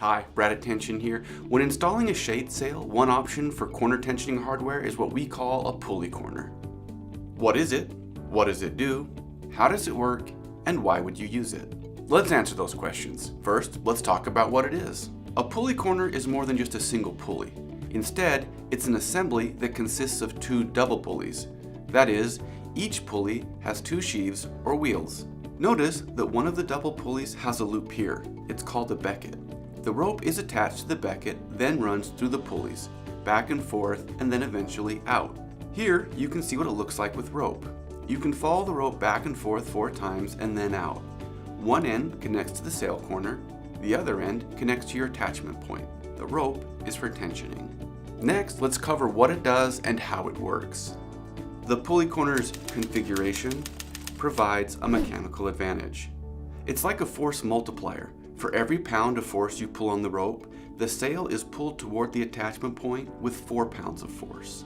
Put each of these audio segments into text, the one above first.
Hi, Brad at Tenshon here. When installing a shade sail, one option for corner tensioning hardware is what we call a pulley corner. What is it? What does it do? How does it work? And why would you use it? Let's answer those questions. First, let's talk about what it is. A pulley corner is more than just a single pulley. Instead, it's an assembly that consists of two double pulleys. That is, each pulley has two sheaves or wheels. Notice that one of the double pulleys has a loop here. It's called a becket. The rope is attached to the becket, then runs through the pulleys, back and forth, and then eventually out. Here, you can see what it looks like with rope. You can follow the rope back and forth 4 times and then out. One end connects to the sail corner, the other end connects to your attachment point. The rope is for tensioning. Next, let's cover what it does and how it works. The pulley corner's configuration provides a mechanical advantage. It's like a force multiplier. For every pound of force you pull on the rope, the sail is pulled toward the attachment point with 4 pounds of force.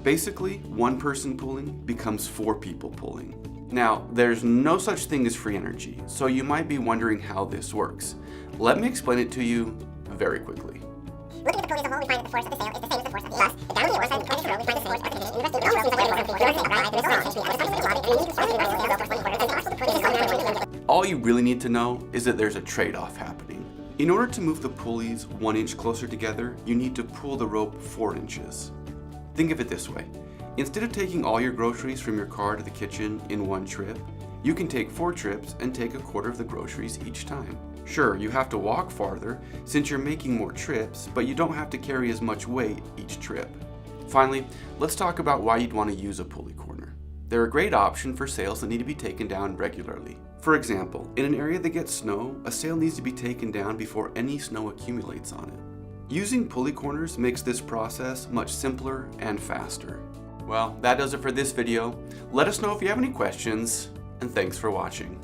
Basically, one person pulling becomes 4 people pulling. Now, there's no such thing as free energy, so you might be wondering how this works. Let me explain it to you very quickly. Looking at the pulley as a whole, we find that the force of the sail is the same as the force of the thus, the down on the oar side and the row, we find the force of the canoe, and the rest of the All you really need to know is that there's a trade-off happening. In order to move the pulleys 1 inch closer together, you need to pull the rope 4 inches. Think of it this way. Instead of taking all your groceries from your car to the kitchen in 1 trip, you can take 4 trips and take 1/4 of the groceries each time. Sure, you have to walk farther since you're making more trips, but you don't have to carry as much weight each trip. Finally, let's talk about why you'd want to use a pulley corner. They're a great option for sails that need to be taken down regularly. For example, in an area that gets snow, a sail needs to be taken down before any snow accumulates on it. Using pulley corners makes this process much simpler and faster. Well, that does it for this video. Let us know if you have any questions, and thanks for watching.